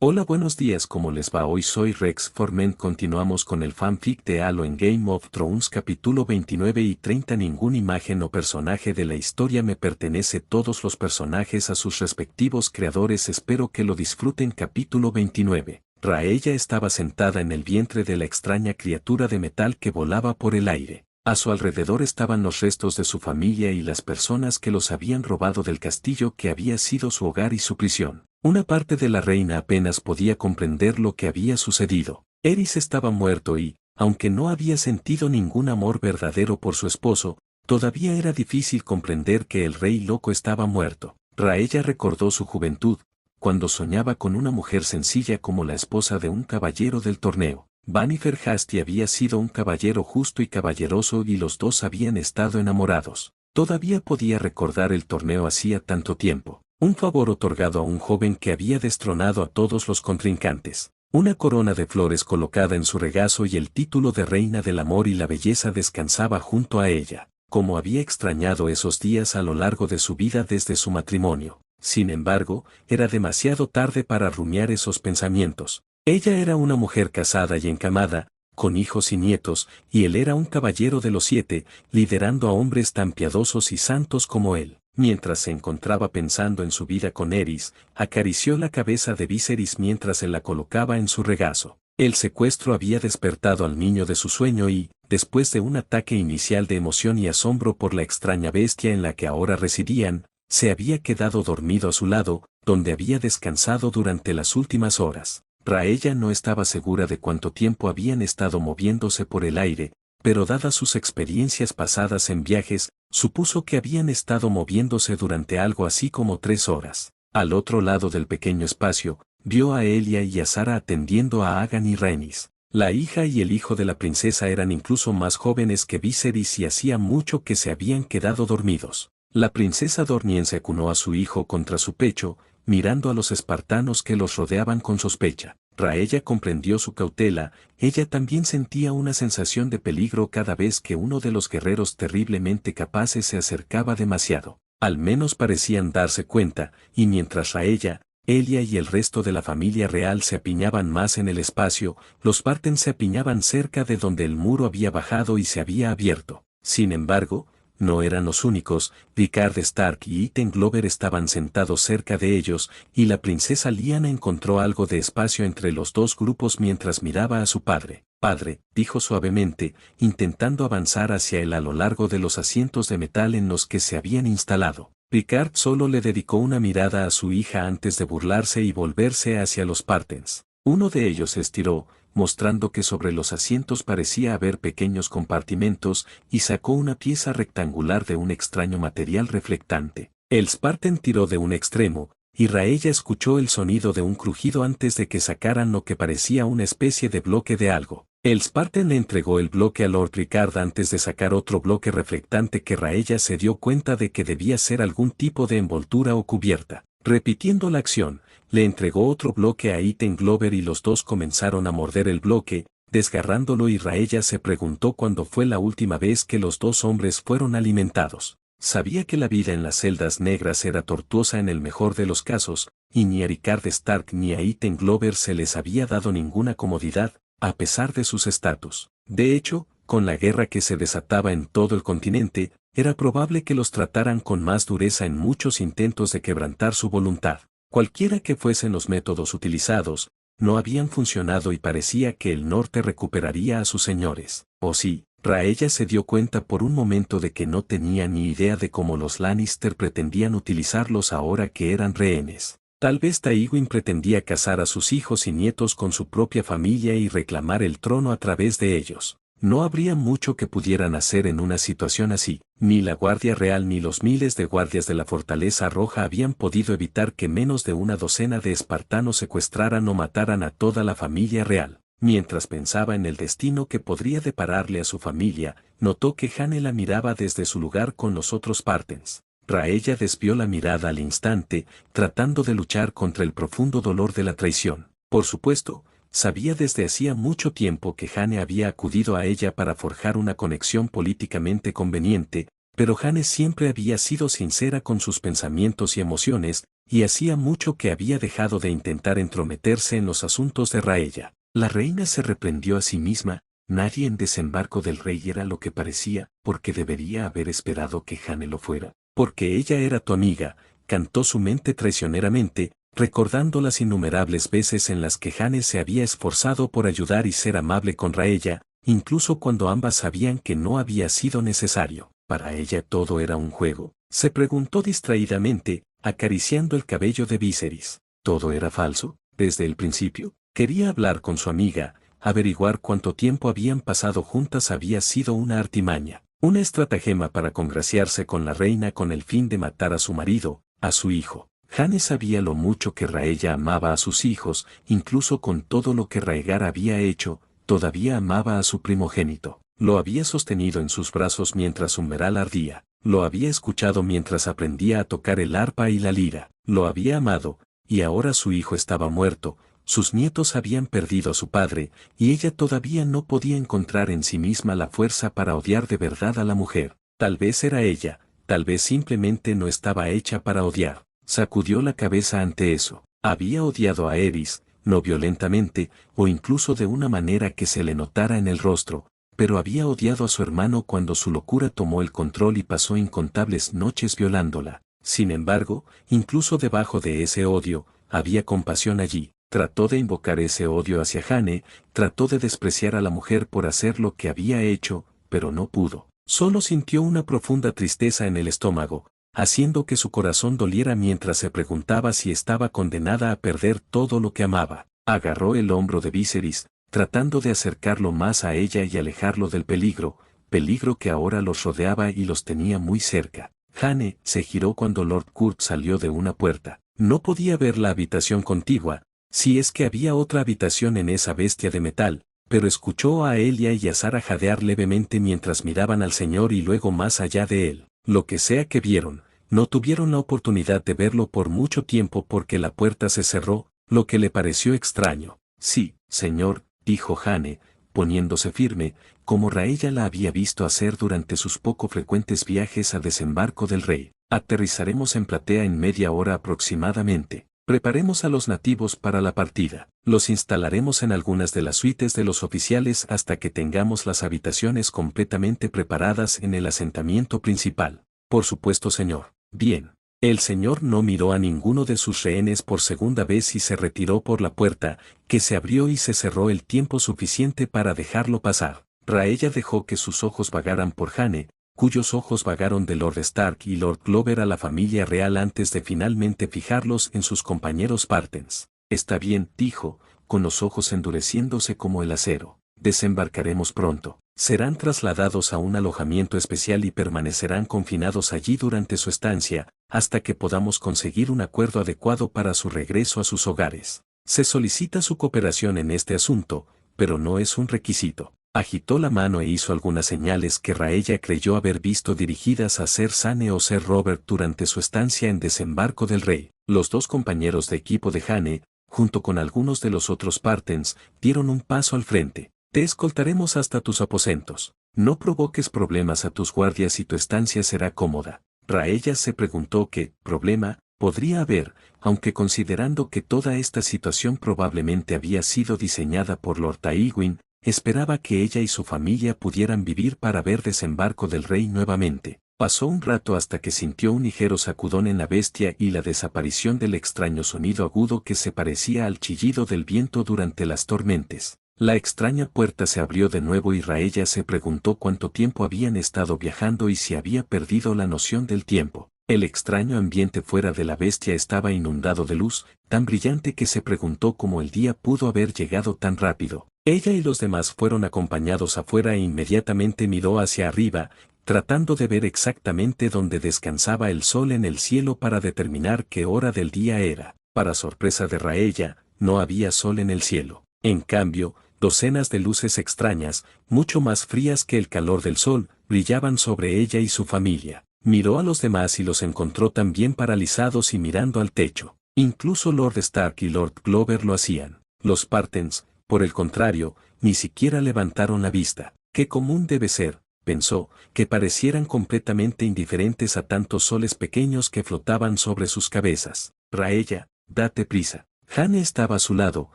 Hola, buenos días, ¿cómo les va? Hoy soy Rex Forment. Continuamos con el fanfic de Halo en Game of Thrones capítulo 29 y 30. Ninguna imagen o personaje de la historia me pertenece, todos los personajes a sus respectivos creadores. Espero que lo disfruten. Capítulo 29. Raella estaba sentada en el vientre de la extraña criatura de metal que volaba por el aire. A su alrededor estaban los restos de su familia y las personas que los habían robado del castillo que había sido su hogar y su prisión. Una parte de la reina apenas podía comprender lo que había sucedido. Eris estaba muerto y, aunque no había sentido ningún amor verdadero por su esposo, todavía era difícil comprender que el rey loco estaba muerto. Raella recordó su juventud, cuando soñaba con una mujer sencilla como la esposa de un caballero del torneo. Bannifer Hasty había sido un caballero justo y caballeroso y los dos habían estado enamorados. Todavía podía recordar el torneo hacía tanto tiempo. Un favor otorgado a un joven que había destronado a todos los contrincantes. Una corona de flores colocada en su regazo y el título de reina del amor y la belleza descansaba junto a ella. Como había extrañado esos días a lo largo de su vida desde su matrimonio. Sin embargo, era demasiado tarde para rumiar esos pensamientos. Ella era una mujer casada y encamada, con hijos y nietos, y él era un caballero de los 7, liderando a hombres tan piadosos y santos como él. Mientras se encontraba pensando en su vida con Eris, acarició la cabeza de Viserys mientras se la colocaba en su regazo. El secuestro había despertado al niño de su sueño y, después de un ataque inicial de emoción y asombro por la extraña bestia en la que ahora residían, se había quedado dormido a su lado, donde había descansado durante las últimas horas. Raella no estaba segura de cuánto tiempo habían estado moviéndose por el aire, pero dadas sus experiencias pasadas en viajes, supuso que habían estado moviéndose durante algo así como 3 horas. Al otro lado del pequeño espacio, vio a Elia y a Sara atendiendo a Agan y Rhaenys. La hija y el hijo de la princesa eran incluso más jóvenes que Viserys y hacía mucho que se habían quedado dormidos. La princesa Dornien se acunó a su hijo contra su pecho, mirando a los espartanos que los rodeaban con sospecha. Raella comprendió su cautela, ella también sentía una sensación de peligro cada vez que uno de los guerreros terriblemente capaces se acercaba demasiado. Al menos parecían darse cuenta, y mientras Raella, Elia y el resto de la familia real se apiñaban más en el espacio, los Barten se apiñaban cerca de donde el muro había bajado y se había abierto. Sin embargo, no eran los únicos. Rickard Stark y Iten Glover estaban sentados cerca de ellos, y la princesa Lyanna encontró algo de espacio entre los dos grupos mientras miraba a su padre. «Padre», dijo suavemente, intentando avanzar hacia él a lo largo de los asientos de metal en los que se habían instalado. Rickard solo le dedicó una mirada a su hija antes de burlarse y volverse hacia los Partens. Uno de ellos se estiró, mostrando que sobre los asientos parecía haber pequeños compartimentos, y sacó una pieza rectangular de un extraño material reflectante. El Spartan tiró de un extremo, y Raella escuchó el sonido de un crujido antes de que sacaran lo que parecía una especie de bloque de algo. El Spartan le entregó el bloque a Lord Rickard antes de sacar otro bloque reflectante que Raella se dio cuenta de que debía ser algún tipo de envoltura o cubierta. Repitiendo la acción, le entregó otro bloque a Iten Glover y los dos comenzaron a morder el bloque, desgarrándolo, y Raella se preguntó cuándo fue la última vez que los dos hombres fueron alimentados. Sabía que la vida en las celdas negras era tortuosa en el mejor de los casos, y ni a Rickard Stark ni a Iten Glover se les había dado ninguna comodidad, a pesar de sus estatus. De hecho, con la guerra que se desataba en todo el continente, era probable que los trataran con más dureza en muchos intentos de quebrantar su voluntad. Cualquiera que fuesen los métodos utilizados, no habían funcionado y parecía que el norte recuperaría a sus señores. ¿O sí? Raella se dio cuenta por un momento de que no tenía ni idea de cómo los Lannister pretendían utilizarlos ahora que eran rehenes. Tal vez Tywin pretendía casar a sus hijos y nietos con su propia familia y reclamar el trono a través de ellos. No habría mucho que pudieran hacer en una situación así. Ni la Guardia Real ni los miles de guardias de la Fortaleza Roja habían podido evitar que menos de una docena de espartanos secuestraran o mataran a toda la familia real. Mientras pensaba en el destino que podría depararle a su familia, notó que Jane la miraba desde su lugar con los otros Partens. Raella desvió la mirada al instante, tratando de luchar contra el profundo dolor de la traición. Por supuesto, sabía desde hacía mucho tiempo que Jane había acudido a ella para forjar una conexión políticamente conveniente, pero Jane siempre había sido sincera con sus pensamientos y emociones, y hacía mucho que había dejado de intentar entrometerse en los asuntos de Raella. La reina se reprendió a sí misma. Nadie en Desembarco del Rey era lo que parecía, porque debería haber esperado que Jane lo fuera. Porque ella era tu amiga, cantó su mente traicioneramente, recordando las innumerables veces en las que Jane se había esforzado por ayudar y ser amable con Raella, incluso cuando ambas sabían que no había sido necesario. Para ella todo era un juego. Se preguntó distraídamente, acariciando el cabello de Viserys. ¿Todo era falso? Desde el principio. Quería hablar con su amiga, averiguar cuánto tiempo habían pasado juntas había sido una artimaña, una estratagema para congraciarse con la reina con el fin de matar a su marido, a su hijo. Jane sabía lo mucho que Raella amaba a sus hijos, incluso con todo lo que Rhaegar había hecho, todavía amaba a su primogénito. Lo había sostenido en sus brazos mientras Umberal ardía, lo había escuchado mientras aprendía a tocar el arpa y la lira, lo había amado, y ahora su hijo estaba muerto. Sus nietos habían perdido a su padre, y ella todavía no podía encontrar en sí misma la fuerza para odiar de verdad a la mujer. Tal vez era ella, tal vez simplemente no estaba hecha para odiar. Sacudió la cabeza ante eso. Había odiado a Eris, no violentamente, o incluso de una manera que se le notara en el rostro, pero había odiado a su hermano cuando su locura tomó el control y pasó incontables noches violándola. Sin embargo, incluso debajo de ese odio, había compasión allí. Trató de invocar ese odio hacia Jane, trató de despreciar a la mujer por hacer lo que había hecho, pero no pudo. Solo sintió una profunda tristeza en el estómago, haciendo que su corazón doliera mientras se preguntaba si estaba condenada a perder todo lo que amaba. Agarró el hombro de Viserys, tratando de acercarlo más a ella y alejarlo del peligro que ahora los rodeaba y los tenía muy cerca. Jane se giró cuando Lord Kurt salió de una puerta. No podía ver la habitación contigua, si es que había otra habitación en esa bestia de metal, pero escuchó a Elia y a Sara jadear levemente mientras miraban al señor y luego más allá de él. Lo que sea que vieron, no tuvieron la oportunidad de verlo por mucho tiempo porque la puerta se cerró, lo que le pareció extraño. Sí, señor, dijo Jane, poniéndose firme, como Raella la había visto hacer durante sus poco frecuentes viajes a Desembarco del Rey. Aterrizaremos en Platea en media hora aproximadamente. Preparemos a los nativos para la partida. Los instalaremos en algunas de las suites de los oficiales hasta que tengamos las habitaciones completamente preparadas en el asentamiento principal. Por supuesto, señor. Bien. El señor no miró a ninguno de sus rehenes por segunda vez y se retiró por la puerta, que se abrió y se cerró el tiempo suficiente para dejarlo pasar. Raella dejó que sus ojos vagaran por Jane, cuyos ojos vagaron de Lord Stark y Lord Glover a la familia real antes de finalmente fijarlos en sus compañeros Partens. Está bien, dijo, con los ojos endureciéndose como el acero. Desembarcaremos pronto. Serán trasladados a un alojamiento especial y permanecerán confinados allí durante su estancia, hasta que podamos conseguir un acuerdo adecuado para su regreso a sus hogares. Se solicita su cooperación en este asunto, pero no es un requisito. Agitó la mano e hizo algunas señales que Raella creyó haber visto dirigidas a Ser Sane o Ser Robert durante su estancia en Desembarco del Rey. Los dos compañeros de equipo de Jane, junto con algunos de los otros Partens, dieron un paso al frente. Te escoltaremos hasta tus aposentos. No provoques problemas a tus guardias y tu estancia será cómoda. Raella se preguntó qué problema podría haber, aunque considerando que toda esta situación probablemente había sido diseñada por Lord Tywin, esperaba que ella y su familia pudieran vivir para ver Desembarco del Rey nuevamente. Pasó un rato hasta que sintió un ligero sacudón en la bestia y la desaparición del extraño sonido agudo que se parecía al chillido del viento durante las tormentas. La extraña puerta se abrió de nuevo y Raella se preguntó cuánto tiempo habían estado viajando y si había perdido la noción del tiempo. El extraño ambiente fuera de la bestia estaba inundado de luz, tan brillante que se preguntó cómo el día pudo haber llegado tan rápido. Ella y los demás fueron acompañados afuera e inmediatamente miró hacia arriba, tratando de ver exactamente dónde descansaba el sol en el cielo para determinar qué hora del día era. Para sorpresa de Raella, no había sol en el cielo. En cambio, docenas de luces extrañas, mucho más frías que el calor del sol, brillaban sobre ella y su familia. Miró a los demás y los encontró también paralizados y mirando al techo. Incluso Lord Stark y Lord Glover lo hacían. Los Partens, por el contrario, ni siquiera levantaron la vista. Qué común debe ser, pensó, que parecieran completamente indiferentes a tantos soles pequeños que flotaban sobre sus cabezas. Raella, date prisa. Jane estaba a su lado,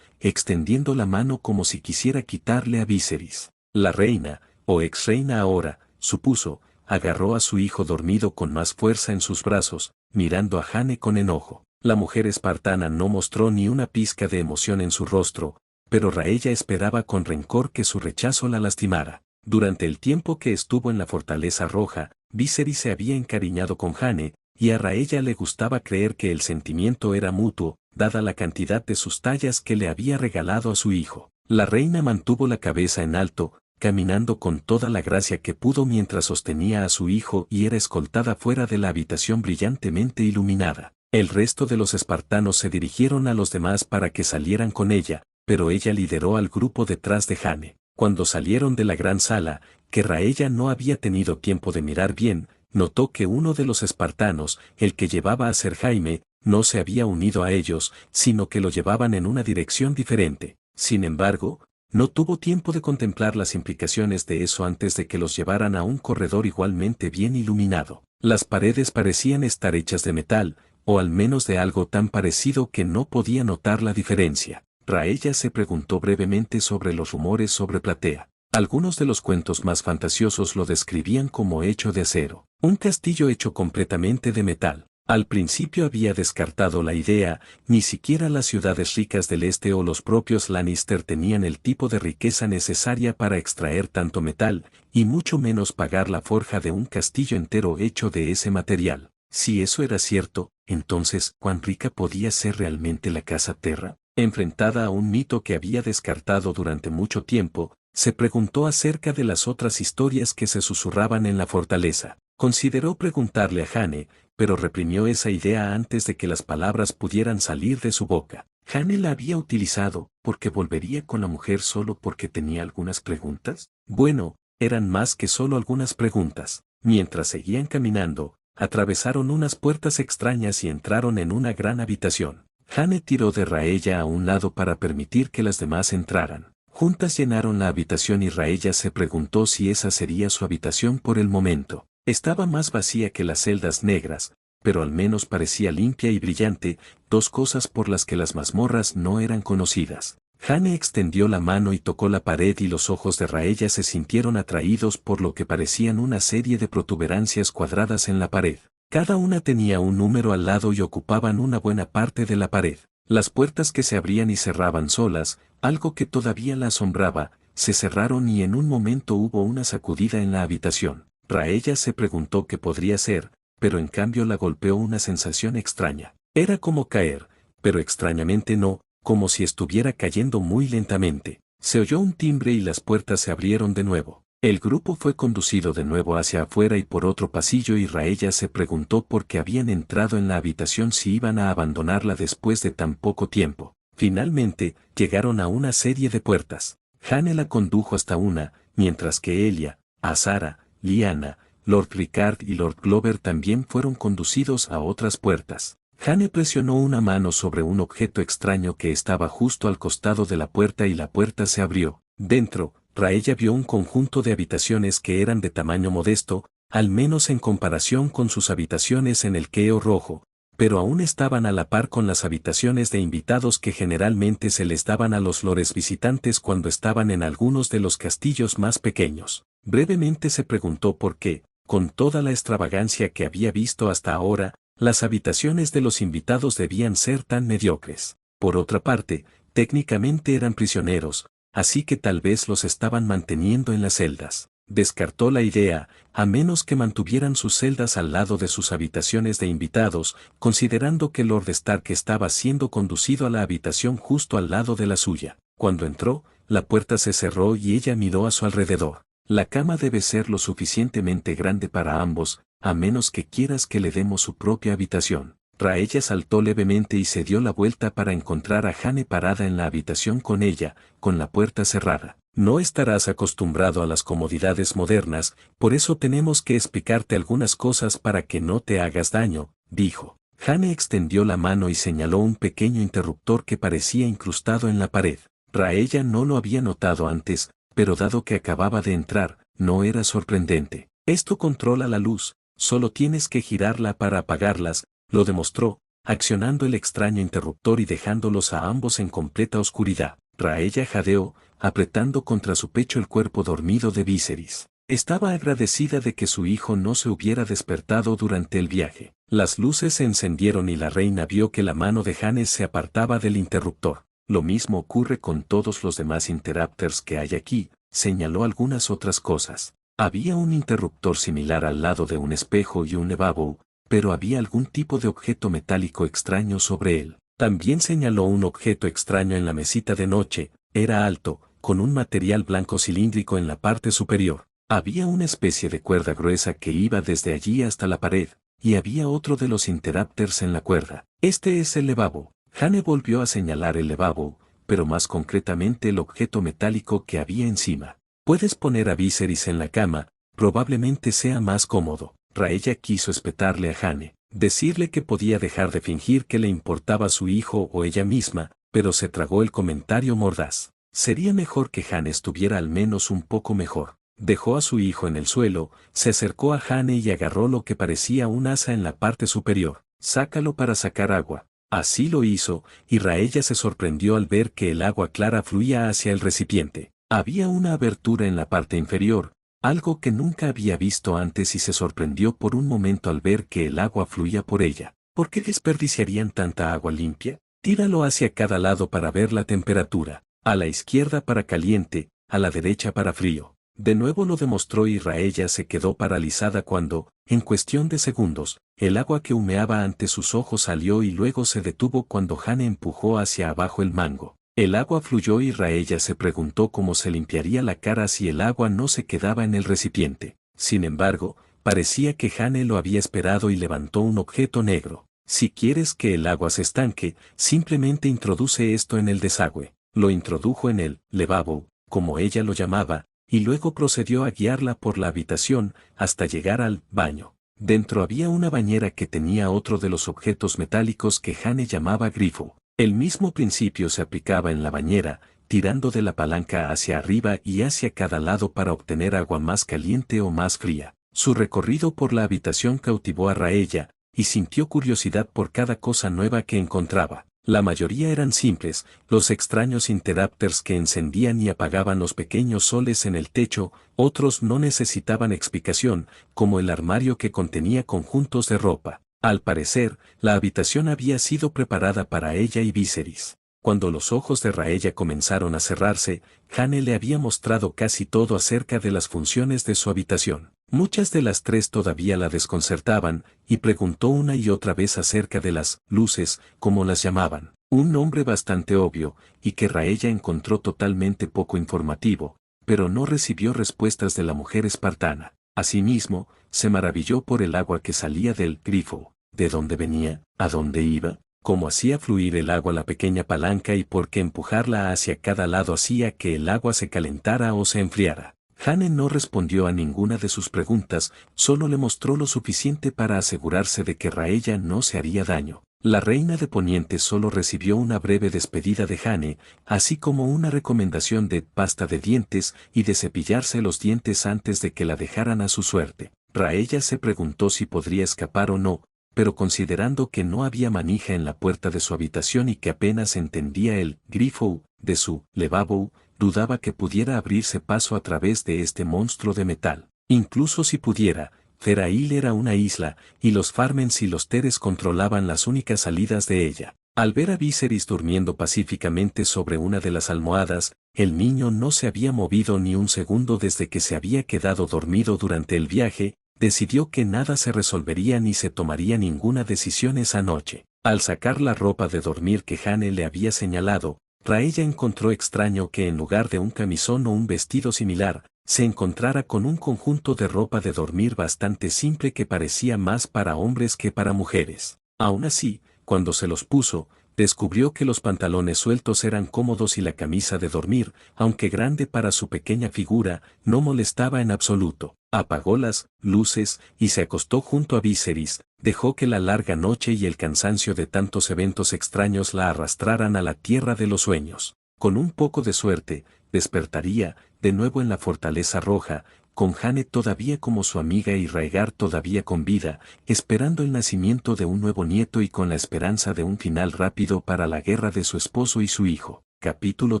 extendiendo la mano como si quisiera quitarle a Viserys. La reina, o ex reina ahora, supuso, agarró a su hijo dormido con más fuerza en sus brazos, mirando a Jane con enojo. La mujer espartana no mostró ni una pizca de emoción en su rostro, pero Raella esperaba con rencor que su rechazo la lastimara. Durante el tiempo que estuvo en la Fortaleza Roja, Viserys se había encariñado con Jane, y a Raella le gustaba creer que el sentimiento era mutuo, dada la cantidad de sus tallas que le había regalado a su hijo. La reina mantuvo la cabeza en alto, caminando con toda la gracia que pudo mientras sostenía a su hijo y era escoltada fuera de la habitación brillantemente iluminada. El resto de los espartanos se dirigieron a los demás para que salieran con ella, pero ella lideró al grupo detrás de Jane. Cuando salieron de la gran sala, que Raella no había tenido tiempo de mirar bien, notó que uno de los espartanos, el que llevaba a ser Jaime, no se había unido a ellos, sino que lo llevaban en una dirección diferente. Sin embargo, no tuvo tiempo de contemplar las implicaciones de eso antes de que los llevaran a un corredor igualmente bien iluminado. Las paredes parecían estar hechas de metal, o al menos de algo tan parecido que no podía notar la diferencia. Raella se preguntó brevemente sobre los rumores sobre Platea. Algunos de los cuentos más fantasiosos lo describían como hecho de acero, un castillo hecho completamente de metal. Al principio había descartado la idea, ni siquiera las ciudades ricas del este o los propios Lannister tenían el tipo de riqueza necesaria para extraer tanto metal, y mucho menos pagar la forja de un castillo entero hecho de ese material. Si eso era cierto, entonces, ¿cuán rica podía ser realmente la Casa Terra? Enfrentada a un mito que había descartado durante mucho tiempo, se preguntó acerca de las otras historias que se susurraban en la fortaleza. Consideró preguntarle a Jane, pero reprimió esa idea antes de que las palabras pudieran salir de su boca. Jane la había utilizado, porque volvería con la mujer solo porque tenía algunas preguntas. Bueno, eran más que solo algunas preguntas. Mientras seguían caminando, atravesaron unas puertas extrañas y entraron en una gran habitación. Jane tiró de Raella a un lado para permitir que las demás entraran. Juntas llenaron la habitación y Raella se preguntó si esa sería su habitación por el momento. Estaba más vacía que las celdas negras, pero al menos parecía limpia y brillante, dos cosas por las que las mazmorras no eran conocidas. Jane extendió la mano y tocó la pared y los ojos de Raella se sintieron atraídos por lo que parecían una serie de protuberancias cuadradas en la pared. Cada una tenía un número al lado y ocupaban una buena parte de la pared. Las puertas que se abrían y cerraban solas, algo que todavía la asombraba, se cerraron y en un momento hubo una sacudida en la habitación. Raella se preguntó qué podría ser, pero en cambio la golpeó una sensación extraña. Era como caer, pero extrañamente no, como si estuviera cayendo muy lentamente. Se oyó un timbre y las puertas se abrieron de nuevo. El grupo fue conducido de nuevo hacia afuera y por otro pasillo y Raella se preguntó por qué habían entrado en la habitación si iban a abandonarla después de tan poco tiempo. Finalmente, llegaron a una serie de puertas. Jane la condujo hasta una, mientras que Elia, Azara, Lyanna, Lord Rickard y Lord Glover también fueron conducidos a otras puertas. Jane presionó una mano sobre un objeto extraño que estaba justo al costado de la puerta y la puerta se abrió. Dentro, Raella vio un conjunto de habitaciones que eran de tamaño modesto, al menos en comparación con sus habitaciones en el Queo Rojo, pero aún estaban a la par con las habitaciones de invitados que generalmente se les daban a los lores visitantes cuando estaban en algunos de los castillos más pequeños. Brevemente se preguntó por qué, con toda la extravagancia que había visto hasta ahora, las habitaciones de los invitados debían ser tan mediocres. Por otra parte, técnicamente eran prisioneros, así que tal vez los estaban manteniendo en las celdas. Descartó la idea, a menos que mantuvieran sus celdas al lado de sus habitaciones de invitados, considerando que Lord Stark estaba siendo conducido a la habitación justo al lado de la suya. Cuando entró, la puerta se cerró y ella miró a su alrededor. La cama debe ser lo suficientemente grande para ambos, a menos que quieras que le demos su propia habitación. Raella saltó levemente y se dio la vuelta para encontrar a Jane parada en la habitación con ella, con la puerta cerrada. No estarás acostumbrado a las comodidades modernas, por eso tenemos que explicarte algunas cosas para que no te hagas daño, dijo. Jane extendió la mano y señaló un pequeño interruptor que parecía incrustado en la pared. Raella no lo había notado antes, pero dado que acababa de entrar, no era sorprendente. Esto controla la luz, solo tienes que girarla para apagarlas, lo demostró, accionando el extraño interruptor y dejándolos a ambos en completa oscuridad. Raella jadeó, apretando contra su pecho el cuerpo dormido de Viserys. Estaba agradecida de que su hijo no se hubiera despertado durante el viaje. Las luces se encendieron y la reina vio que la mano de Hannes se apartaba del interruptor. Lo mismo ocurre con todos los demás interrupters que hay aquí, señaló algunas otras cosas. Había un interruptor similar al lado de un espejo y un lavabo, pero había algún tipo de objeto metálico extraño sobre él. También señaló un objeto extraño en la mesita de noche, era alto, con un material blanco cilíndrico en la parte superior. Había una especie de cuerda gruesa que iba desde allí hasta la pared, y había otro de los interrupters en la cuerda. Este es el lavabo. Hanne volvió a señalar el lavabo, pero más concretamente el objeto metálico que había encima. Puedes poner a Viserys en la cama, probablemente sea más cómodo. Raella quiso espetarle a Hanne, decirle que podía dejar de fingir que le importaba su hijo o ella misma, pero se tragó el comentario mordaz. Sería mejor que Hanne estuviera al menos un poco mejor. Dejó a su hijo en el suelo, se acercó a Hanne y agarró lo que parecía un asa en la parte superior. Sácalo para sacar agua. Así lo hizo, y Raella se sorprendió al ver que el agua clara fluía hacia el recipiente. Había una abertura en la parte inferior, algo que nunca había visto antes y se sorprendió por un momento al ver que el agua fluía por ella. ¿Por qué desperdiciarían tanta agua limpia? Tíralo hacia cada lado para ver la temperatura. A la izquierda para caliente, a la derecha para frío. De nuevo lo demostró y Raella se quedó paralizada cuando, en cuestión de segundos, el agua que humeaba ante sus ojos salió y luego se detuvo cuando Hanne empujó hacia abajo el mango. El agua fluyó y Raella se preguntó cómo se limpiaría la cara si el agua no se quedaba en el recipiente. Sin embargo, parecía que Hanne lo había esperado y levantó un objeto negro. Si quieres que el agua se estanque, simplemente introduce esto en el desagüe. Lo introdujo en el lavabo, como ella lo llamaba, y luego procedió a guiarla por la habitación hasta llegar al baño. Dentro había una bañera que tenía otro de los objetos metálicos que Hanne llamaba grifo. El mismo principio se aplicaba en la bañera, tirando de la palanca hacia arriba y hacia cada lado para obtener agua más caliente o más fría. Su recorrido por la habitación cautivó a Raella, y sintió curiosidad por cada cosa nueva que encontraba. La mayoría eran simples, los extraños interrupters que encendían y apagaban los pequeños soles en el techo, otros no necesitaban explicación, como el armario que contenía conjuntos de ropa. Al parecer, la habitación había sido preparada para ella y Viserys. Cuando los ojos de Raella comenzaron a cerrarse, Hanne le había mostrado casi todo acerca de las funciones de su habitación. Muchas de las tres todavía la desconcertaban, y preguntó una y otra vez acerca de las luces, como las llamaban. Un nombre bastante obvio, y que Raella encontró totalmente poco informativo, pero no recibió respuestas de la mujer espartana. Asimismo, se maravilló por el agua que salía del grifo, de dónde venía, a dónde iba, cómo hacía fluir el agua la pequeña palanca y por qué empujarla hacia cada lado hacía que el agua se calentara o se enfriara. Hanne no respondió a ninguna de sus preguntas, solo le mostró lo suficiente para asegurarse de que Raella no se haría daño. La reina de Poniente solo recibió una breve despedida de Hanne, así como una recomendación de pasta de dientes y de cepillarse los dientes antes de que la dejaran a su suerte. Raella se preguntó si podría escapar o no, pero considerando que no había manija en la puerta de su habitación y que apenas entendía el grifo de su lavabo, dudaba que pudiera abrirse paso a través de este monstruo de metal. Incluso si pudiera, Therail era una isla, y los Farmens y los Teres controlaban las únicas salidas de ella. Al ver a Viserys durmiendo pacíficamente sobre una de las almohadas, el niño no se había movido ni un segundo desde que se había quedado dormido durante el viaje, decidió que nada se resolvería ni se tomaría ninguna decisión esa noche. Al sacar la ropa de dormir que Hanne le había señalado, Raella encontró extraño que en lugar de un camisón o un vestido similar, se encontrara con un conjunto de ropa de dormir bastante simple que parecía más para hombres que para mujeres. Aún así, cuando se los puso, descubrió que los pantalones sueltos eran cómodos y la camisa de dormir, aunque grande para su pequeña figura, no molestaba en absoluto. Apagó las luces y se acostó junto a Viserys, dejó que la larga noche y el cansancio de tantos eventos extraños la arrastraran a la tierra de los sueños. Con un poco de suerte, despertaría, de nuevo en la Fortaleza Roja, con Jane todavía como su amiga y Rhaegar todavía con vida, esperando el nacimiento de un nuevo nieto y con la esperanza de un final rápido para la guerra de su esposo y su hijo. Capítulo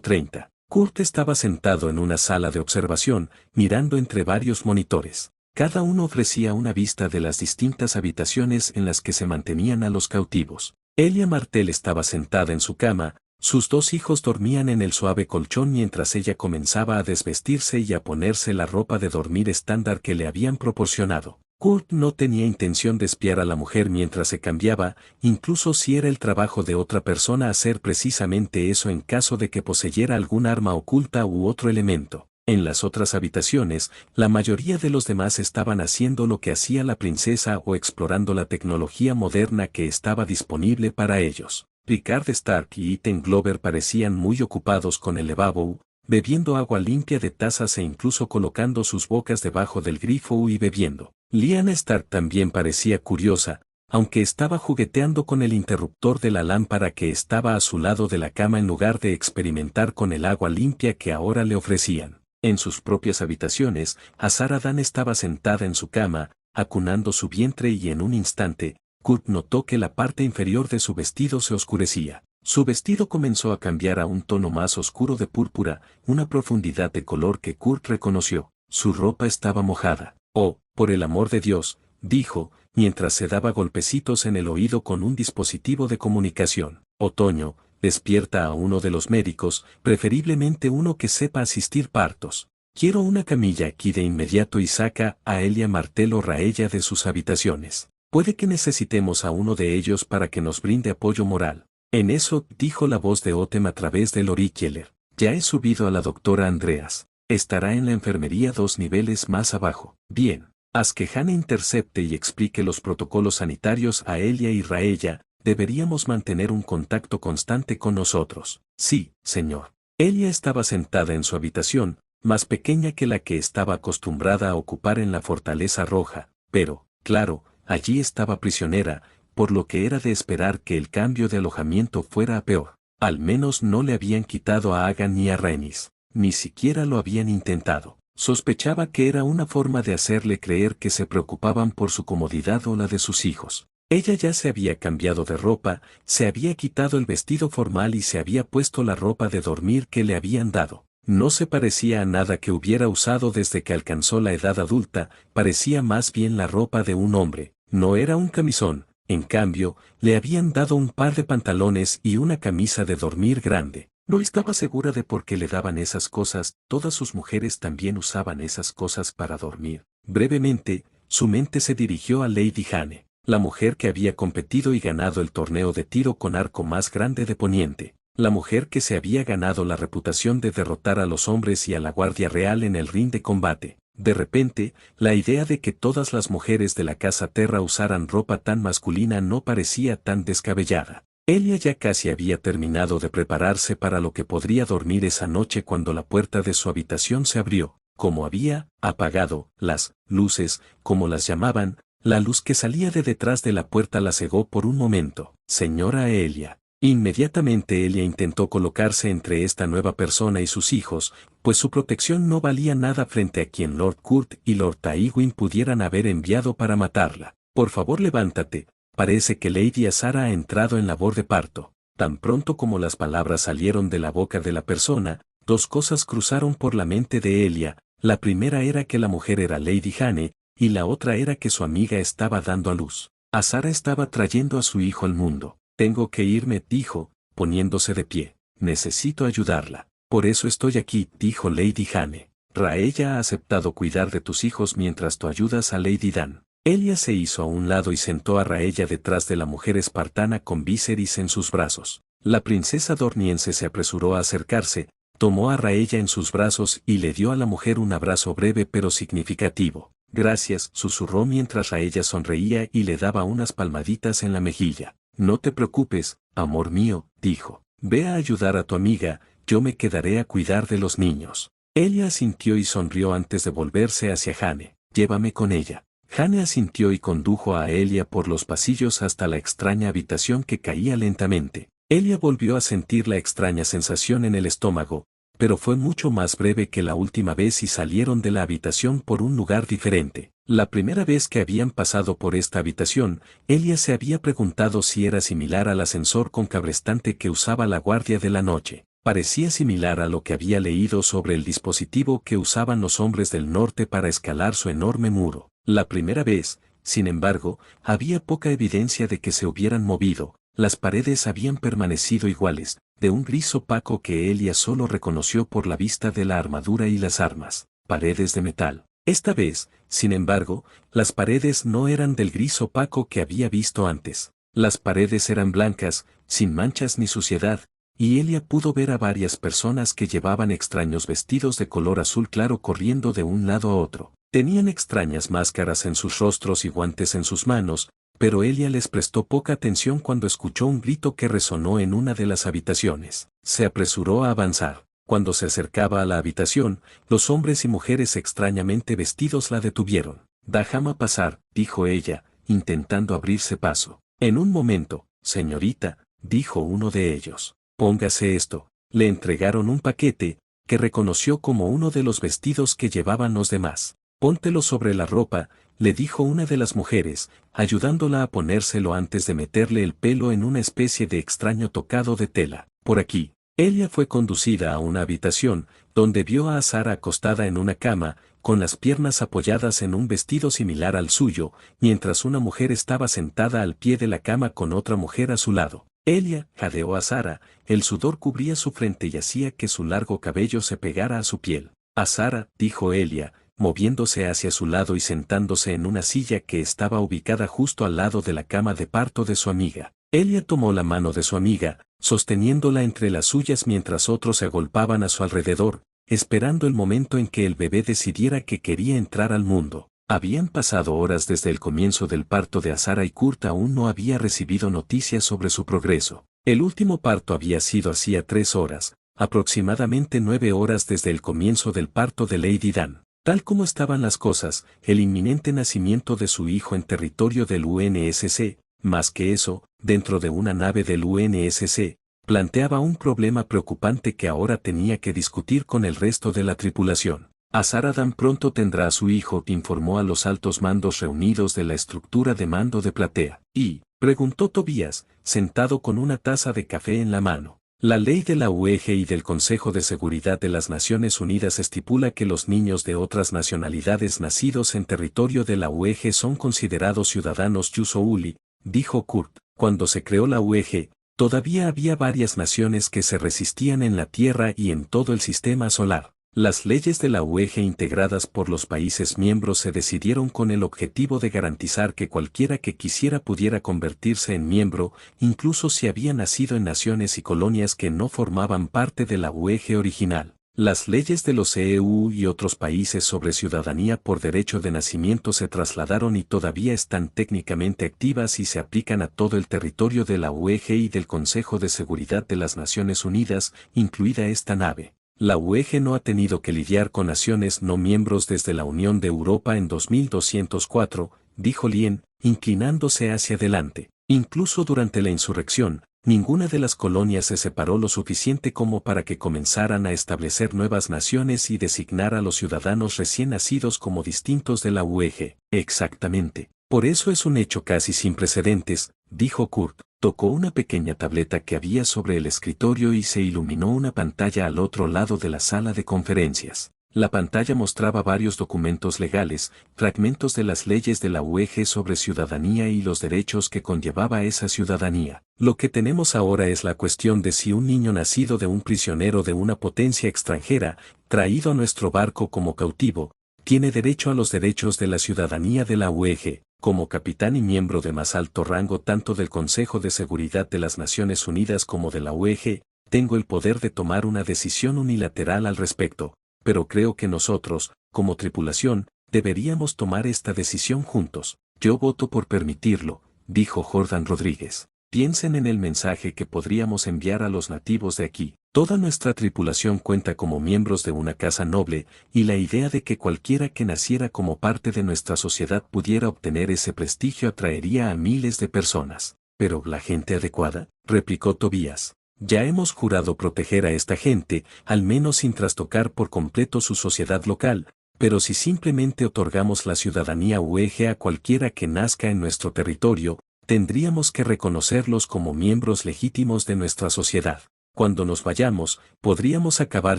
30. Kurt estaba sentado en una sala de observación, mirando entre varios monitores. Cada uno ofrecía una vista de las distintas habitaciones en las que se mantenían a los cautivos. Elia Martell estaba sentada en su cama, sus dos hijos dormían en el suave colchón mientras ella comenzaba a desvestirse y a ponerse la ropa de dormir estándar que le habían proporcionado. Kurt no tenía intención de espiar a la mujer mientras se cambiaba, incluso si era el trabajo de otra persona hacer precisamente eso en caso de que poseyera algún arma oculta u otro elemento. En las otras habitaciones, la mayoría de los demás estaban haciendo lo que hacía la princesa o explorando la tecnología moderna que estaba disponible para ellos. Picard Stark y Ethan Glover parecían muy ocupados con el lavabo, bebiendo agua limpia de tazas e incluso colocando sus bocas debajo del grifo y bebiendo. Lyanna Stark también parecía curiosa, aunque estaba jugueteando con el interruptor de la lámpara que estaba a su lado de la cama en lugar de experimentar con el agua limpia que ahora le ofrecían. En sus propias habitaciones, Azara Dan estaba sentada en su cama, acunando su vientre y en un instante, Kurt notó que la parte inferior de su vestido se oscurecía. Su vestido comenzó a cambiar a un tono más oscuro de púrpura, una profundidad de color que Kurt reconoció. Su ropa estaba mojada. Oh, por el amor de Dios, dijo, mientras se daba golpecitos en el oído con un dispositivo de comunicación. Otoño, despierta a uno de los médicos, preferiblemente uno que sepa asistir partos. Quiero una camilla aquí de inmediato y saca a Elia Martell o Rhaella de sus habitaciones. Puede que necesitemos a uno de ellos para que nos brinde apoyo moral. En eso, dijo la voz de Otem a través del auricular. Ya he subido a la doctora Andreas. Estará en la enfermería 2 niveles más abajo. Bien. Haz que Jane intercepte y explique los protocolos sanitarios a Elia y Rhaella. Deberíamos mantener un contacto constante con nosotros. Sí, señor. Elia estaba sentada en su habitación, más pequeña que la que estaba acostumbrada a ocupar en la Fortaleza Roja, pero, claro, allí estaba prisionera, por lo que era de esperar que el cambio de alojamiento fuera a peor. Al menos no le habían quitado a Agan ni a Rhaenys, ni siquiera lo habían intentado. Sospechaba que era una forma de hacerle creer que se preocupaban por su comodidad o la de sus hijos. Ella ya se había cambiado de ropa, se había quitado el vestido formal y se había puesto la ropa de dormir que le habían dado. No se parecía a nada que hubiera usado desde que alcanzó la edad adulta, parecía más bien la ropa de un hombre. No era un camisón, en cambio, le habían dado un par de pantalones y una camisa de dormir grande. No estaba segura de por qué le daban esas cosas, todas sus mujeres también usaban esas cosas para dormir. Brevemente, su mente se dirigió a Lady Jane, la mujer que había competido y ganado el torneo de tiro con arco más grande de Poniente. La mujer que se había ganado la reputación de derrotar a los hombres y a la Guardia Real en el ring de combate. De repente, la idea de que todas las mujeres de la Casa Terra usaran ropa tan masculina no parecía tan descabellada. Elia ya casi había terminado de prepararse para lo que podría dormir esa noche cuando la puerta de su habitación se abrió. Como había apagado las luces, como las llamaban, la luz que salía de detrás de la puerta la cegó por un momento. Señora Elia. Inmediatamente Elia intentó colocarse entre esta nueva persona y sus hijos, pues su protección no valía nada frente a quien Lord Kurt y Lord Tywin pudieran haber enviado para matarla. Por favor levántate, parece que Lady Azara ha entrado en labor de parto. Tan pronto como las palabras salieron de la boca de la persona, dos cosas cruzaron por la mente de Elia. La primera era que la mujer era Lady Jane, y la otra era que su amiga estaba dando a luz. Azara estaba trayendo a su hijo al mundo. Tengo que irme, dijo, poniéndose de pie. Necesito ayudarla. Por eso estoy aquí, dijo Lady Jane. Rhaella ha aceptado cuidar de tus hijos mientras tú ayudas a Lady Dan. Elia se hizo a un lado y sentó a Rhaella detrás de la mujer espartana con Viserys en sus brazos. La princesa dorniense se apresuró a acercarse, tomó a Rhaella en sus brazos y le dio a la mujer un abrazo breve pero significativo. Gracias, susurró mientras Rhaella sonreía y le daba unas palmaditas en la mejilla. No te preocupes, amor mío, dijo. Ve a ayudar a tu amiga, yo me quedaré a cuidar de los niños. Elia asintió y sonrió antes de volverse hacia Jane. Llévame con ella. Jane asintió y condujo a Elia por los pasillos hasta la extraña habitación que caía lentamente. Elia volvió a sentir la extraña sensación en el estómago, pero fue mucho más breve que la última vez y salieron de la habitación por un lugar diferente. La primera vez que habían pasado por esta habitación, Elia se había preguntado si era similar al ascensor con cabrestante que usaba la Guardia de la Noche. Parecía similar a lo que había leído sobre el dispositivo que usaban los hombres del norte para escalar su enorme muro. La primera vez, sin embargo, había poca evidencia de que se hubieran movido. Las paredes habían permanecido iguales, de un gris opaco que Elia solo reconoció por la vista de la armadura y las armas, paredes de metal. Esta vez, sin embargo, las paredes no eran del gris opaco que había visto antes. Las paredes eran blancas, sin manchas ni suciedad, y Elia pudo ver a varias personas que llevaban extraños vestidos de color azul claro corriendo de un lado a otro. Tenían extrañas máscaras en sus rostros y guantes en sus manos, pero Elia les prestó poca atención cuando escuchó un grito que resonó en una de las habitaciones. Se apresuró a avanzar. Cuando se acercaba a la habitación, los hombres y mujeres extrañamente vestidos la detuvieron. «Déjame pasar», dijo ella, intentando abrirse paso. «En un momento, señorita», dijo uno de ellos. «Póngase esto». Le entregaron un paquete, que reconoció como uno de los vestidos que llevaban los demás. «Póntelo sobre la ropa», le dijo una de las mujeres, ayudándola a ponérselo antes de meterle el pelo en una especie de extraño tocado de tela. «Por aquí». Elia fue conducida a una habitación, donde vio a Sara acostada en una cama, con las piernas apoyadas en un vestido similar al suyo, mientras una mujer estaba sentada al pie de la cama con otra mujer a su lado. Elia jadeó a Sara, el sudor cubría su frente y hacía que su largo cabello se pegara a su piel. «A Sara», dijo Elia, moviéndose hacia su lado y sentándose en una silla que estaba ubicada justo al lado de la cama de parto de su amiga. Elia tomó la mano de su amiga, sosteniéndola entre las suyas mientras otros se agolpaban a su alrededor, esperando el momento en que el bebé decidiera que quería entrar al mundo. Habían pasado horas desde el comienzo del parto de Sara y Kurt aún no había recibido noticias sobre su progreso. El último parto había sido hacía 3 horas, aproximadamente 9 horas desde el comienzo del parto de Lady Dan. Tal como estaban las cosas, el inminente nacimiento de su hijo en territorio del UNSC, más que eso, dentro de una nave del UNSC, planteaba un problema preocupante que ahora tenía que discutir con el resto de la tripulación. Azar Dan pronto tendrá a su hijo, informó a los altos mandos reunidos de la estructura de mando de Platea. ¿Y? Preguntó Tobías, sentado con una taza de café en la mano. La ley de la UEG y del Consejo de Seguridad de las Naciones Unidas estipula que los niños de otras nacionalidades nacidos en territorio de la UEG son considerados ciudadanos jus soli, dijo Kurt. Cuando se creó la UEG, todavía había varias naciones que se resistían en la Tierra y en todo el sistema solar. Las leyes de la UEG integradas por los países miembros se decidieron con el objetivo de garantizar que cualquiera que quisiera pudiera convertirse en miembro, incluso si había nacido en naciones y colonias que no formaban parte de la UEG original. Las leyes de los EU y otros países sobre ciudadanía por derecho de nacimiento se trasladaron y todavía están técnicamente activas y se aplican a todo el territorio de la UEG y del Consejo de Seguridad de las Naciones Unidas, incluida esta nave. La UEG no ha tenido que lidiar con naciones no miembros desde la Unión de Europa en 2204, dijo Lien, inclinándose hacia adelante. Incluso durante la insurrección, ninguna de las colonias se separó lo suficiente como para que comenzaran a establecer nuevas naciones y designar a los ciudadanos recién nacidos como distintos de la UEG. Exactamente. Por eso es un hecho casi sin precedentes, dijo Kurt. Tocó una pequeña tableta que había sobre el escritorio y se iluminó una pantalla al otro lado de la sala de conferencias. La pantalla mostraba varios documentos legales, fragmentos de las leyes de la UEG sobre ciudadanía y los derechos que conllevaba esa ciudadanía. Lo que tenemos ahora es la cuestión de si un niño nacido de un prisionero de una potencia extranjera, traído a nuestro barco como cautivo, tiene derecho a los derechos de la ciudadanía de la UEG. Como capitán y miembro de más alto rango tanto del Consejo de Seguridad de las Naciones Unidas como de la UEG, tengo el poder de tomar una decisión unilateral al respecto, pero creo que nosotros, como tripulación, deberíamos tomar esta decisión juntos. Yo voto por permitirlo, dijo Jordan Rodríguez. Piensen en el mensaje que podríamos enviar a los nativos de aquí. Toda nuestra tripulación cuenta como miembros de una casa noble, y la idea de que cualquiera que naciera como parte de nuestra sociedad pudiera obtener ese prestigio atraería a miles de personas. Pero la gente adecuada, replicó Tobías. Ya hemos jurado proteger a esta gente, al menos sin trastocar por completo su sociedad local, pero si simplemente otorgamos la ciudadanía UEG a cualquiera que nazca en nuestro territorio, tendríamos que reconocerlos como miembros legítimos de nuestra sociedad. Cuando nos vayamos, podríamos acabar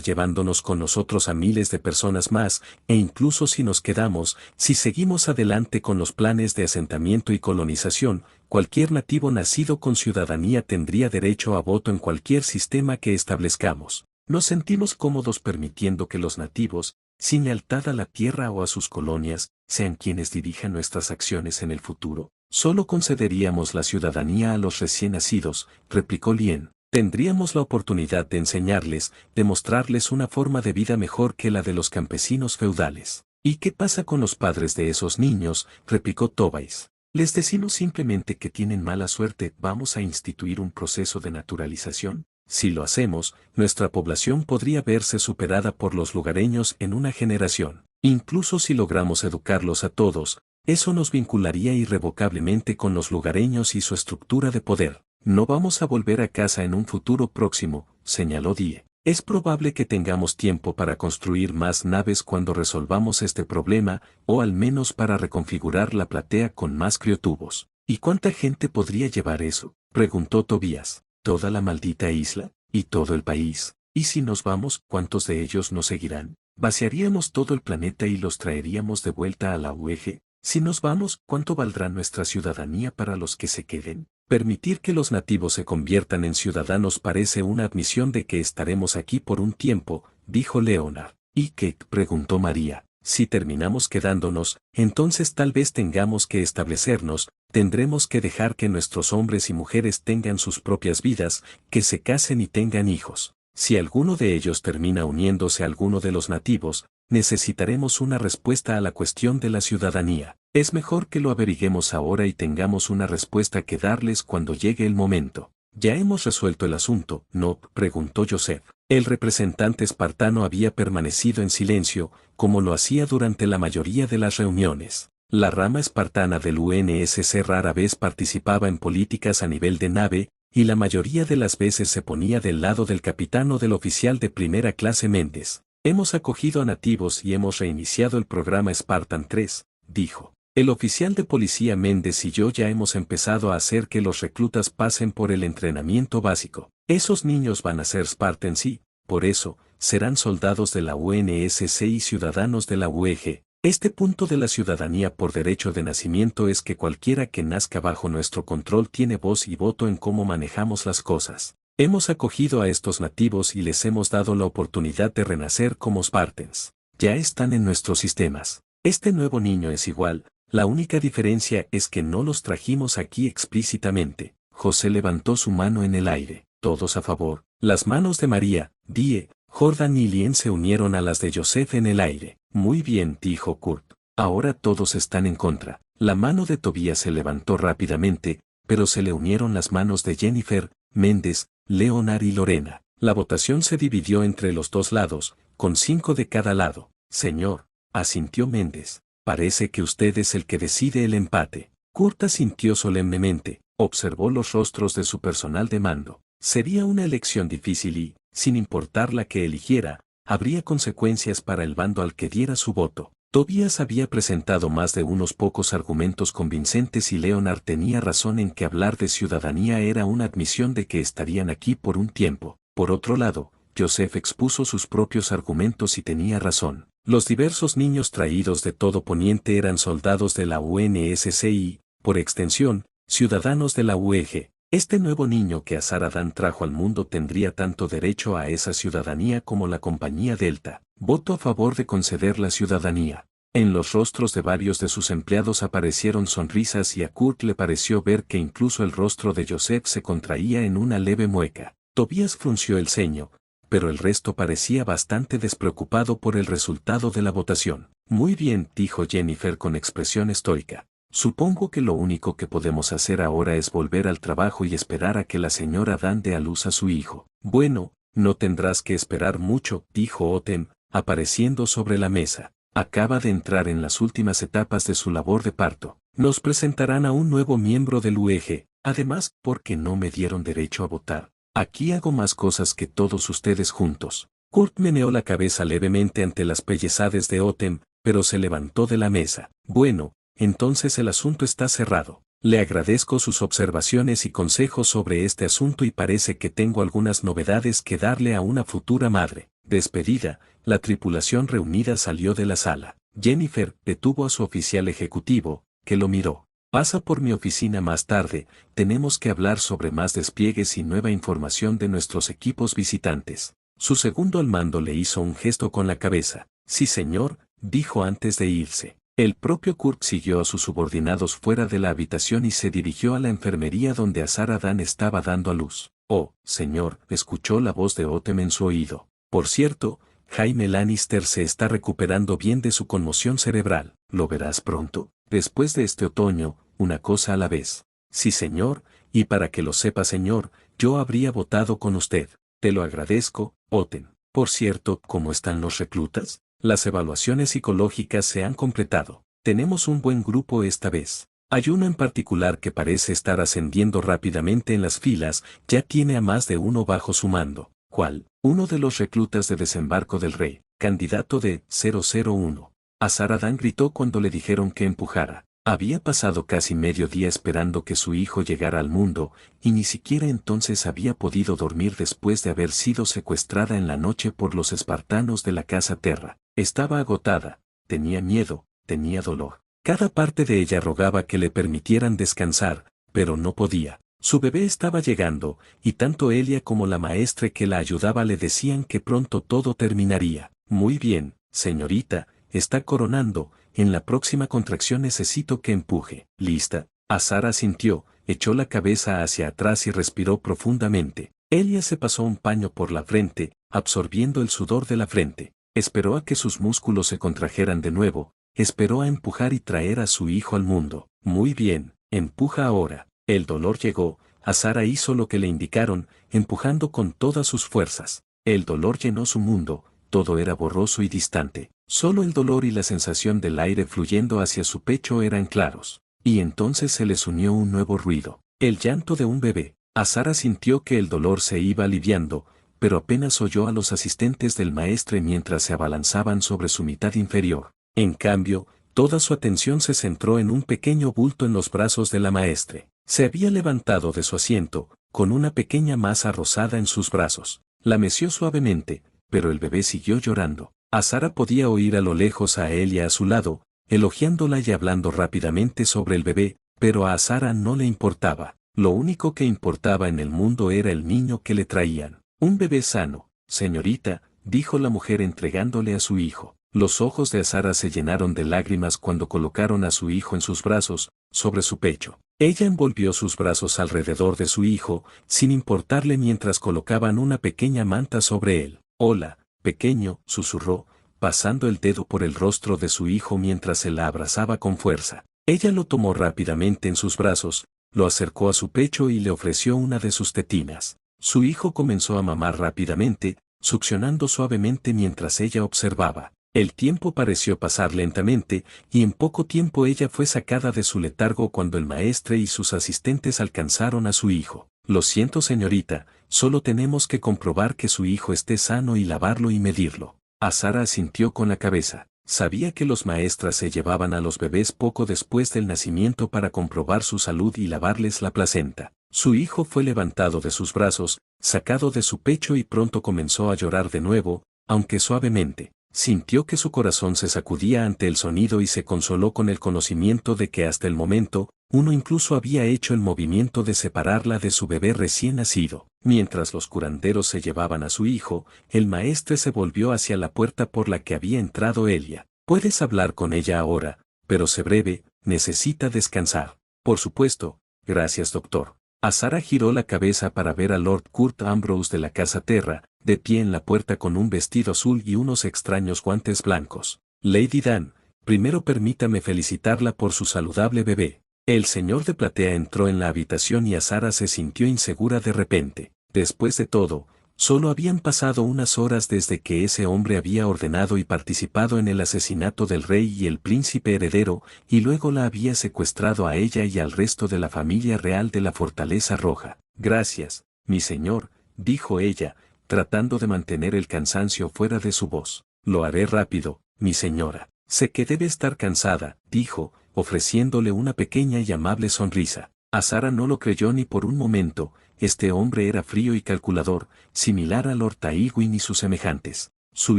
llevándonos con nosotros a miles de personas más, e incluso si nos quedamos, si seguimos adelante con los planes de asentamiento y colonización, cualquier nativo nacido con ciudadanía tendría derecho a voto en cualquier sistema que establezcamos. Nos sentimos cómodos permitiendo que los nativos, sin lealtad a la tierra o a sus colonias, sean quienes dirijan nuestras acciones en el futuro. Solo concederíamos la ciudadanía a los recién nacidos, replicó Lien. Tendríamos la oportunidad de enseñarles, de mostrarles una forma de vida mejor que la de los campesinos feudales. ¿Y qué pasa con los padres de esos niños?, replicó Tobias. Les decimos simplemente que tienen mala suerte. ¿Vamos a instituir un proceso de naturalización? Si lo hacemos, nuestra población podría verse superada por los lugareños en una generación. Incluso si logramos educarlos a todos, eso nos vincularía irrevocablemente con los lugareños y su estructura de poder. No vamos a volver a casa en un futuro próximo, señaló Die. Es probable que tengamos tiempo para construir más naves cuando resolvamos este problema, o al menos para reconfigurar la platea con más criotubos. ¿Y cuánta gente podría llevar eso?, preguntó Tobías. ¿Toda la maldita isla? ¿Y todo el país? ¿Y si nos vamos, cuántos de ellos nos seguirán? ¿Vaciaríamos todo el planeta y los traeríamos de vuelta a la UEG? Si nos vamos, ¿cuánto valdrá nuestra ciudadanía para los que se queden? Permitir que los nativos se conviertan en ciudadanos parece una admisión de que estaremos aquí por un tiempo, dijo Leonard. ¿Y qué?, preguntó María. Si terminamos quedándonos, entonces tal vez tengamos que establecernos, tendremos que dejar que nuestros hombres y mujeres tengan sus propias vidas, que se casen y tengan hijos. Si alguno de ellos termina uniéndose a alguno de los nativos, necesitaremos una respuesta a la cuestión de la ciudadanía. Es mejor que lo averiguemos ahora y tengamos una respuesta que darles cuando llegue el momento. ¿Ya hemos resuelto el asunto, no?, preguntó Joseph. El representante espartano había permanecido en silencio, como lo hacía durante la mayoría de las reuniones. La rama espartana del UNSC rara vez participaba en políticas a nivel de nave, y la mayoría de las veces se ponía del lado del capitán o del oficial de primera clase Méndez. Hemos acogido a nativos y hemos reiniciado el programa Spartan 3, dijo. El oficial de policía Méndez y yo ya hemos empezado a hacer que los reclutas pasen por el entrenamiento básico. Esos niños van a ser Spartans y, por eso, serán soldados de la UNSC y ciudadanos de la UEG. Este punto de la ciudadanía por derecho de nacimiento es que cualquiera que nazca bajo nuestro control tiene voz y voto en cómo manejamos las cosas. Hemos acogido a estos nativos y les hemos dado la oportunidad de renacer como Spartans. Ya están en nuestros sistemas. Este nuevo niño es igual. La única diferencia es que no los trajimos aquí explícitamente. José levantó su mano en el aire. Todos a favor. Las manos de María, Die, Jordan y Lien se unieron a las de Joseph en el aire. Muy bien, dijo Kurt. Ahora todos están en contra. La mano de Tobías se levantó rápidamente, pero se le unieron las manos de Jennifer, Méndez, Leonard y Lorena. La votación se dividió entre los dos lados, con 5 de cada lado. Señor, asintió Méndez. Parece que usted es el que decide el empate. Kurt asintió solemnemente, observó los rostros de su personal de mando. Sería una elección difícil y, sin importar la que eligiera, habría consecuencias para el bando al que diera su voto. Tobías había presentado más de unos pocos argumentos convincentes y Leonard tenía razón en que hablar de ciudadanía era una admisión de que estarían aquí por un tiempo. Por otro lado, Joseph expuso sus propios argumentos y tenía razón. Los diversos niños traídos de todo Poniente eran soldados de la UNSC y, por extensión, ciudadanos de la UEG. Este nuevo niño que Azar Adán trajo al mundo tendría tanto derecho a esa ciudadanía como la compañía Delta. Voto a favor de conceder la ciudadanía. En los rostros de varios de sus empleados aparecieron sonrisas y a Kurt le pareció ver que incluso el rostro de Joseph se contraía en una leve mueca. Tobías frunció el ceño, pero el resto parecía bastante despreocupado por el resultado de la votación. Muy bien, dijo Jennifer con expresión estoica. Supongo que lo único que podemos hacer ahora es volver al trabajo y esperar a que la señora Dan dé a luz a su hijo. Bueno, no tendrás que esperar mucho, dijo Otem, apareciendo sobre la mesa. Acaba de entrar en las últimas etapas de su labor de parto. Nos presentarán a un nuevo miembro del UEG. Además, ¿por qué no me dieron derecho a votar? Aquí hago más cosas que todos ustedes juntos. Kurt meneó la cabeza levemente ante las pellizades de Otem, pero se levantó de la mesa. Bueno, entonces el asunto está cerrado. Le agradezco sus observaciones y consejos sobre este asunto y parece que tengo algunas novedades que darle a una futura madre. Despedida, la tripulación reunida salió de la sala. Jennifer detuvo a su oficial ejecutivo, que lo miró. Pasa por mi oficina más tarde, tenemos que hablar sobre más despliegues y nueva información de nuestros equipos visitantes. Su segundo al mando le hizo un gesto con la cabeza. Sí señor, dijo antes de irse. El propio Kurt siguió a sus subordinados fuera de la habitación y se dirigió a la enfermería donde Azar Ahn estaba dando a luz. Oh, señor, escuchó la voz de Otem en su oído. Por cierto, Jaime Lannister se está recuperando bien de su conmoción cerebral. ¿Lo verás pronto? Después de este otoño, una cosa a la vez. Sí señor, y para que lo sepa señor, yo habría votado con usted. Te lo agradezco, Otem. Por cierto, ¿cómo están los reclutas? Las evaluaciones psicológicas se han completado. Tenemos un buen grupo esta vez. Hay uno en particular que parece estar ascendiendo rápidamente en las filas, ya tiene a más de uno bajo su mando. ¿Cuál? Uno de los reclutas de Desembarco del Rey, candidato de 001. Azar Ahn gritó cuando le dijeron que empujara. Había pasado casi medio día esperando que su hijo llegara al mundo, y ni siquiera entonces había podido dormir después de haber sido secuestrada en la noche por los espartanos de la Casa Terra. Estaba agotada, tenía miedo, tenía dolor. Cada parte de ella rogaba que le permitieran descansar, pero no podía. Su bebé estaba llegando, y tanto ella como la maestra que la ayudaba le decían que pronto todo terminaría. Muy bien, señorita, está coronando. En la próxima contracción necesito que empuje. ¿Lista? Azar asintió, echó la cabeza hacia atrás y respiró profundamente. Elia se pasó un paño por la frente, absorbiendo el sudor de la frente. Esperó a que sus músculos se contrajeran de nuevo, esperó a empujar y traer a su hijo al mundo. Muy bien, empuja ahora. El dolor llegó, Azara hizo lo que le indicaron, empujando con todas sus fuerzas. El dolor llenó su mundo, todo era borroso y distante. Solo el dolor y la sensación del aire fluyendo hacia su pecho eran claros. Y entonces se les unió un nuevo ruido. El llanto de un bebé. Azara sintió que el dolor se iba aliviando, pero apenas oyó a los asistentes del maestre mientras se abalanzaban sobre su mitad inferior. En cambio, toda su atención se centró en un pequeño bulto en los brazos de la maestre. Se había levantado de su asiento, con una pequeña masa rosada en sus brazos. La meció suavemente, pero el bebé siguió llorando. Azara podía oír a lo lejos a Elia a su lado, elogiándola y hablando rápidamente sobre el bebé, pero a Azara no le importaba. Lo único que importaba en el mundo era el niño que le traían. Un bebé sano, señorita, dijo la mujer entregándole a su hijo. Los ojos de Azara se llenaron de lágrimas cuando colocaron a su hijo en sus brazos, sobre su pecho. Ella envolvió sus brazos alrededor de su hijo, sin importarle mientras colocaban una pequeña manta sobre él. Hola, pequeño, susurró, pasando el dedo por el rostro de su hijo mientras se la abrazaba con fuerza. Ella lo tomó rápidamente en sus brazos, lo acercó a su pecho y le ofreció una de sus tetinas. Su hijo comenzó a mamar rápidamente, succionando suavemente mientras ella observaba. El tiempo pareció pasar lentamente, y en poco tiempo ella fue sacada de su letargo cuando el maestre y sus asistentes alcanzaron a su hijo. Lo siento señorita, solo tenemos que comprobar que su hijo esté sano y lavarlo y medirlo. Azara asintió con la cabeza. Sabía que los maestras se llevaban a los bebés poco después del nacimiento para comprobar su salud y lavarles la placenta. Su hijo fue levantado de sus brazos, sacado de su pecho y pronto comenzó a llorar de nuevo, aunque suavemente. Sintió que su corazón se sacudía ante el sonido y se consoló con el conocimiento de que hasta el momento, uno incluso había hecho el movimiento de separarla de su bebé recién nacido. Mientras los curanderos se llevaban a su hijo, el maestre se volvió hacia la puerta por la que había entrado Elia. Puedes hablar con ella ahora, pero sé breve, necesita descansar. Por supuesto, gracias doctor. Azara giró la cabeza para ver a Lord Kurt Ambrose de la Casa Terra, de pie en la puerta con un vestido azul y unos extraños guantes blancos. Lady Dan, primero permítame felicitarla por su saludable bebé. El señor de Platea entró en la habitación y Azara se sintió insegura de repente. Después de todo, solo habían pasado unas horas desde que ese hombre había ordenado y participado en el asesinato del rey y el príncipe heredero, y luego la había secuestrado a ella y al resto de la familia real de la Fortaleza Roja. Gracias, mi señor, dijo ella, tratando de mantener el cansancio fuera de su voz. Lo haré rápido, mi señora. Sé que debe estar cansada, dijo, ofreciéndole una pequeña y amable sonrisa. A Sara no lo creyó ni por un momento. Este hombre era frío y calculador, similar a Lord Tywin y sus semejantes. Su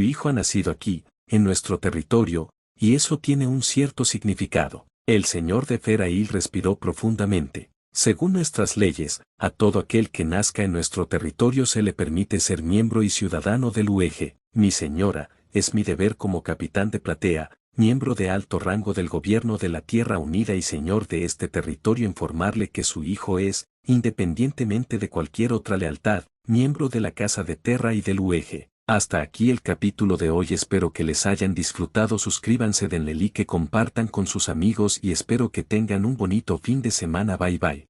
hijo ha nacido aquí, en nuestro territorio, y eso tiene un cierto significado. El señor de Ferail respiró profundamente. Según nuestras leyes, a todo aquel que nazca en nuestro territorio se le permite ser miembro y ciudadano del UEG. Mi señora, es mi deber como capitán de platea, miembro de alto rango del gobierno de la Tierra Unida y señor de este territorio, informarle que su hijo es, independientemente de cualquier otra lealtad, miembro de la Casa de Terra y del UEG. Hasta aquí el capítulo de hoy, espero que les hayan disfrutado, suscríbanse, denle like, compartan con sus amigos y espero que tengan un bonito fin de semana, bye bye.